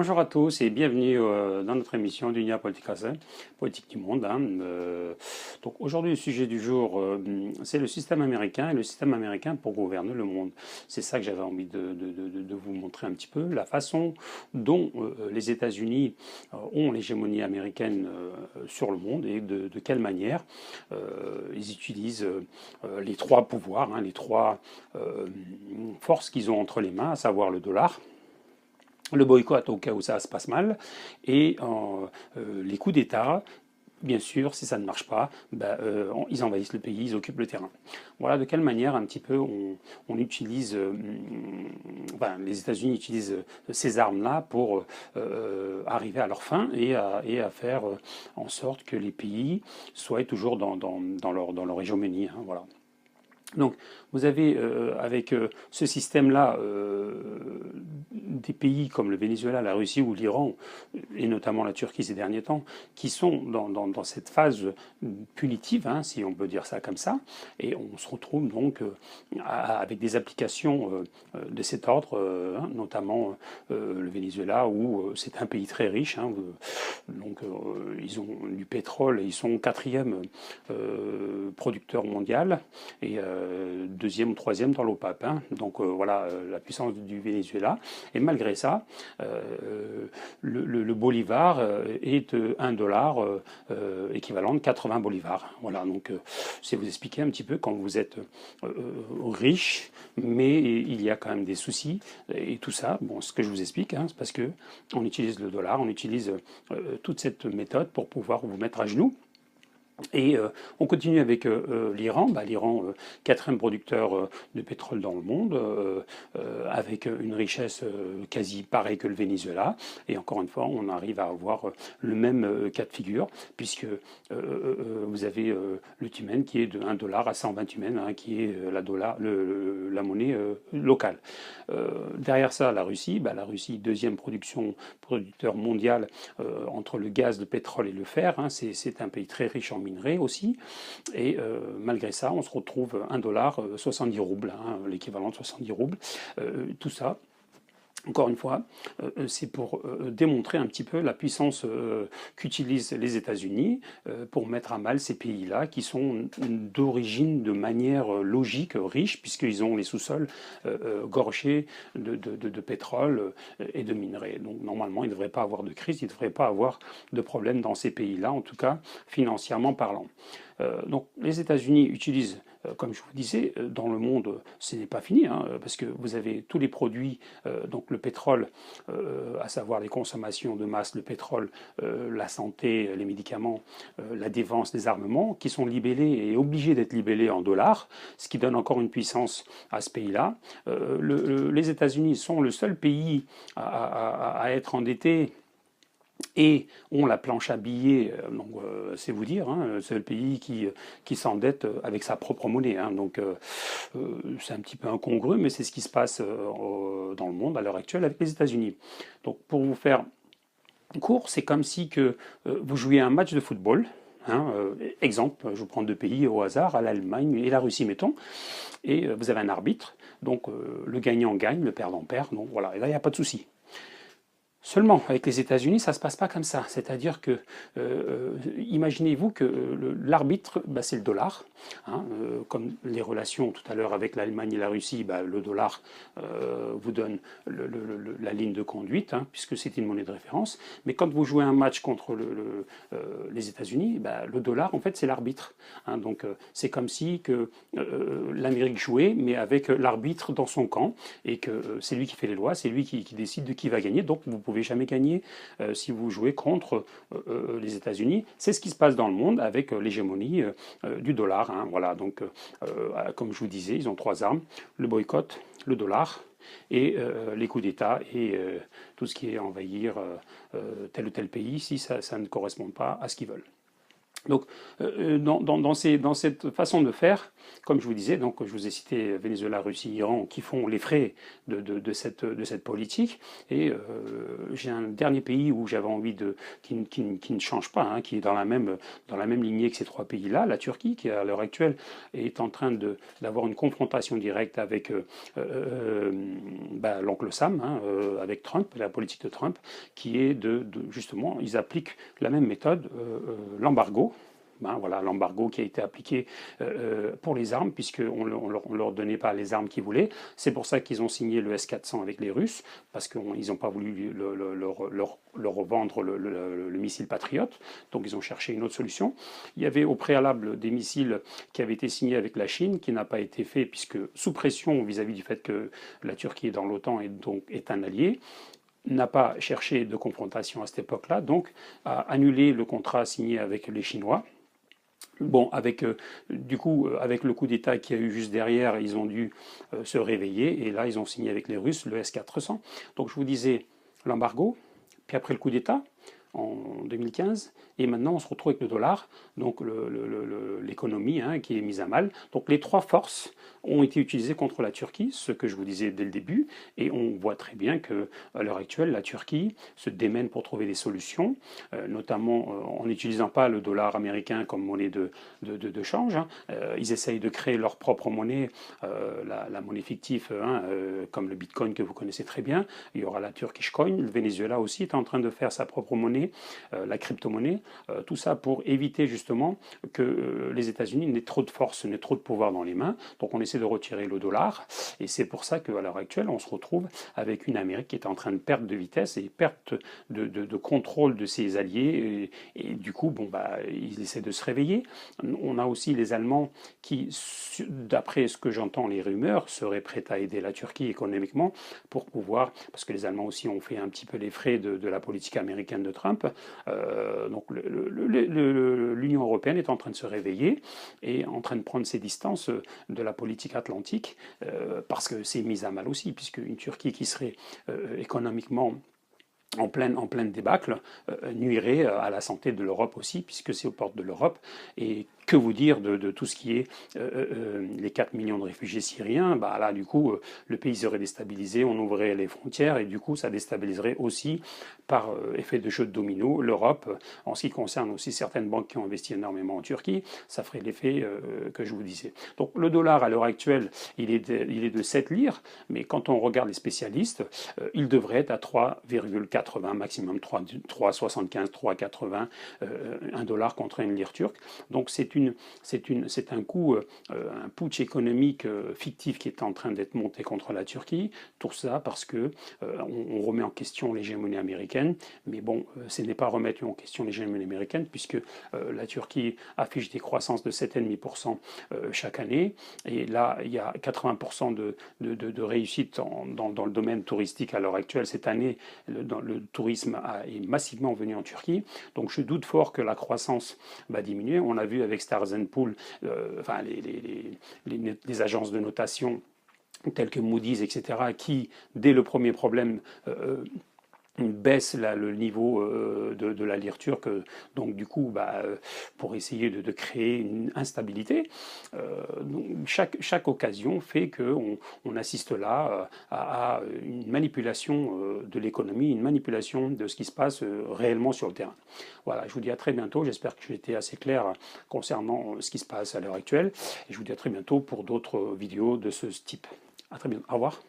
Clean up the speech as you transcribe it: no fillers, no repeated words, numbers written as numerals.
Bonjour à tous et bienvenue dans notre émission d'Unia Politicase, politique du monde. Donc aujourd'hui, le sujet du jour, c'est le système américain et le système américain pour gouverner le monde. C'est ça que j'avais envie de vous montrer un petit peu, la façon dont les États-Unis ont l'hégémonie américaine sur le monde et de quelle manière ils utilisent les trois pouvoirs, les trois forces qu'ils ont entre les mains, à savoir le dollar, le boycott au cas où ça se passe mal, et les coups d'État. Bien sûr, si ça ne marche pas, ils envahissent le pays, ils occupent le terrain. Voilà de quelle manière un petit peu on utilise, les États-Unis utilisent ces armes-là pour arriver à leur fin et à faire en sorte que les pays soient toujours dans leur hégémonie. Voilà. Donc, vous avez avec ce système-là des pays comme le Venezuela, la Russie ou l'Iran, et notamment la Turquie ces derniers temps, qui sont dans cette phase punitive, si on peut dire ça comme ça, et on se retrouve donc avec des applications de cet ordre, notamment le Venezuela, où c'est un pays très riche, donc ils ont du pétrole, et ils sont quatrième producteur mondial, et deuxième ou troisième dans l'OPAP. Donc voilà la puissance du Venezuela. Et malgré ça, le bolivar est 1 dollar équivalent de 80 bolivars. Voilà, donc c'est vous expliquer un petit peu quand vous êtes riche, mais il y a quand même des soucis et tout ça. Bon, ce que je vous explique, c'est parce que on utilise le dollar, on utilise toute cette méthode pour pouvoir vous mettre à genoux. Et on continue avec l'Iran. L'Iran, quatrième producteur de pétrole dans le monde, avec une richesse quasi pareille que le Venezuela. Et encore une fois, on arrive à avoir le même cas de figure, puisque vous avez le tumen qui est de 1 dollar à 120 tumens, qui est la monnaie locale. Derrière ça, la Russie, deuxième producteur mondial entre le gaz, le pétrole et le fer. C'est un pays très riche en minerais aussi, et malgré ça, on se retrouve 1 dollar, 70 roubles, l'équivalent de 70 roubles. Tout ça, encore une fois, c'est pour démontrer un petit peu la puissance qu'utilisent les États-Unis pour mettre à mal ces pays-là qui sont d'origine, de manière logique, riche, puisqu'ils ont les sous-sols gorgés de pétrole et de minerais. Donc normalement, il ne devrait pas avoir de crise, il ne devrait pas avoir de problème dans ces pays-là, en tout cas financièrement parlant. Donc les États-Unis utilisent, comme je vous disais, dans le monde, ce n'est pas fini, parce que vous avez tous les produits, donc le pétrole, à savoir les consommations de masse, le pétrole, la santé, les médicaments, la défense, les armements, qui sont libellés et obligés d'être libellés en dollars, ce qui donne encore une puissance à ce pays-là. Les États-Unis sont le seul pays à être endetté et ont la planche à billets, donc c'est vous dire, c'est le pays qui s'endette avec sa propre monnaie. Donc c'est un petit peu incongru, mais c'est ce qui se passe dans le monde à l'heure actuelle avec les États-Unis. Donc pour vous faire court, c'est comme si que vous jouiez un match de football. Exemple, je vous prends deux pays au hasard, l'Allemagne et la Russie, mettons, et vous avez un arbitre, donc le gagnant gagne, le perdant perd, donc voilà, et là il n'y a pas de souci. Seulement, avec les États-Unis, ça ne se passe pas comme ça. C'est-à-dire que, imaginez-vous que l'arbitre, c'est le dollar. Comme les relations tout à l'heure avec l'Allemagne et la Russie, le dollar vous donne la ligne de conduite, puisque c'est une monnaie de référence. Mais quand vous jouez un match contre les États-Unis, le dollar, en fait, c'est l'arbitre. Donc, c'est comme si que l'Amérique jouait, mais avec l'arbitre dans son camp, et que c'est lui qui fait les lois, c'est lui qui décide de qui va gagner. Donc, vous pouvez jamais gagner si vous jouez contre les États-Unis. C'est ce qui se passe dans le monde avec l'hégémonie du dollar. Voilà, donc comme je vous disais, ils ont trois armes, le boycott, le dollar et les coups d'État et tout ce qui est envahir tel ou tel pays si ça ne correspond pas à ce qu'ils veulent. Donc, dans cette façon de faire, comme je vous disais, donc je vous ai cité Venezuela, Russie, Iran, qui font les frais de cette politique. Et j'ai un dernier pays où j'avais envie qui ne change pas, hein, qui est dans la même lignée que ces trois pays-là, la Turquie, qui à l'heure actuelle est en train d'avoir une confrontation directe avec l'oncle Sam, hein, avec Trump, la politique de Trump, qui est justement, ils appliquent la même méthode, l'embargo. Ben voilà, l'embargo qui a été appliqué pour les armes, puisqu'on ne leur donnait pas les armes qu'ils voulaient. C'est pour ça qu'ils ont signé le S-400 avec les Russes, parce qu'ils n'ont pas voulu leur revendre le missile Patriot, donc ils ont cherché une autre solution. Il y avait au préalable des missiles qui avaient été signés avec la Chine, qui n'a pas été fait, puisque sous pression vis-à-vis du fait que la Turquie est dans l'OTAN et donc est un allié, n'a pas cherché de confrontation à cette époque-là, donc a annulé le contrat signé avec les Chinois. Bon, du coup, avec le coup d'État qu'il y a eu juste derrière, ils ont dû se réveiller, et là, ils ont signé avec les Russes le S-400. Donc, je vous disais l'embargo, puis après le coup d'État, en 2015, et maintenant on se retrouve avec le dollar, donc l'économie, hein, qui est mise à mal. Donc les trois forces ont été utilisées contre la Turquie, ce que je vous disais dès le début, et on voit très bien que à l'heure actuelle, la Turquie se démène pour trouver des solutions, notamment en n'utilisant pas le dollar américain comme monnaie de change. Hein. Ils essayent de créer leur propre monnaie, la monnaie fictive, hein, comme le Bitcoin que vous connaissez très bien. Il y aura la Turkish Coin, le Venezuela aussi est en train de faire sa propre monnaie, la crypto-monnaie, tout ça pour éviter justement que les États-Unis n'aient trop de force, n'aient trop de pouvoir dans les mains. Donc on essaie de retirer le dollar, et c'est pour ça qu'à l'heure actuelle, on se retrouve avec une Amérique qui est en train de perdre de vitesse et perte de contrôle de ses alliés, et du coup, bon, ils essaient de se réveiller. On a aussi les Allemands qui, d'après ce que j'entends, les rumeurs, seraient prêts à aider la Turquie économiquement pour pouvoir, parce que les Allemands aussi ont fait un petit peu les frais de la politique américaine de Trump. Donc l'Union européenne est en train de se réveiller et en train de prendre ses distances de la politique atlantique, parce que c'est mis à mal aussi, puisque une Turquie qui serait économiquement en pleine débâcle, nuirait à la santé de l'Europe aussi, puisque c'est aux portes de l'Europe. Et que vous dire de tout ce qui est les 4 millions de réfugiés syriens? Là, du coup, le pays serait déstabilisé, on ouvrirait les frontières, et du coup, ça déstabiliserait aussi, par effet de jeu de domino, l'Europe. En ce qui concerne aussi certaines banques qui ont investi énormément en Turquie, ça ferait l'effet que je vous disais. Donc le dollar, à l'heure actuelle, il est de 7 lires, mais quand on regarde les spécialistes, il devrait être à 3,80, maximum 3,75, 3,80, 1 dollar contre une lire turque. Donc c'est un coup, un putsch économique fictif qui est en train d'être monté contre la Turquie. Tout ça parce que on remet en question l'hégémonie américaine. Mais bon, ce n'est pas remettre en question l'hégémonie américaine, puisque la Turquie affiche des croissances de 7,5% chaque année. Et là, il y a 80% de réussite dans le domaine touristique à l'heure actuelle. Cette année, le tourisme est massivement venu en Turquie. Donc je doute fort que la croissance va diminuer. On a vu avec Stars Poor's, enfin les agences de notation telles que Moody's, etc., qui, dès le premier problème, baisse le niveau de la lire turque, donc du coup, pour essayer de créer une instabilité. Donc chaque occasion fait qu'on assiste là à une manipulation de l'économie, une manipulation de ce qui se passe réellement sur le terrain. Voilà, je vous dis à très bientôt. J'espère que j'ai été assez clair concernant ce qui se passe à l'heure actuelle, et je vous dis à très bientôt pour d'autres vidéos de ce type. À très bientôt. Au revoir.